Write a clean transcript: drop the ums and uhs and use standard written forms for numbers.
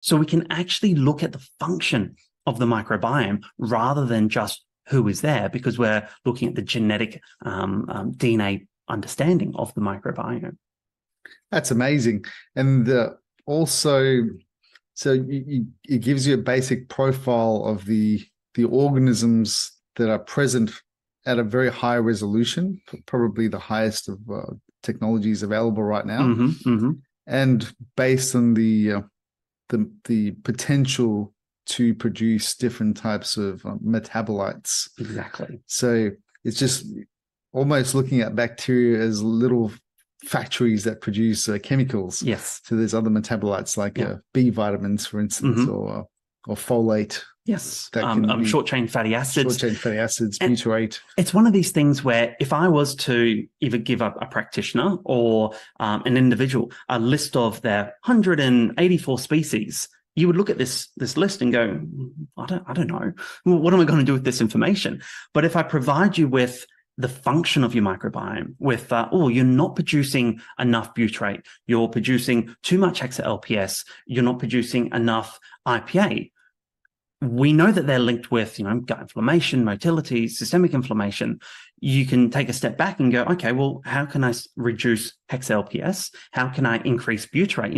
So we can actually look at the function of the microbiome rather than just who is there, because we're looking at the genetic DNA understanding of the microbiome. That's amazing. And also, so it gives you a basic profile of the organisms that are present at a very high resolution, probably the highest of technologies available right now, and based on the potential to produce different types of metabolites. Exactly. So it's just almost looking at bacteria as little factories that produce chemicals. Yes. So there's other metabolites like B vitamins, for instance, or folate. Yes. Short-chain fatty acids. Short-chain fatty acids, butyrate. It's one of these things where if I was to either give up a practitioner or an individual a list of their 184 species, you would look at this list and go, I don't know. What am I going to do with this information? But if I provide you with the function of your microbiome, with, you're not producing enough butyrate, you're producing too much hexa-LPS, you're not producing enough IPA, we know that they're linked with, gut inflammation, motility, systemic inflammation. You can take a step back and go, okay, well, how can I reduce hexa-LPS? How can I increase butyrate?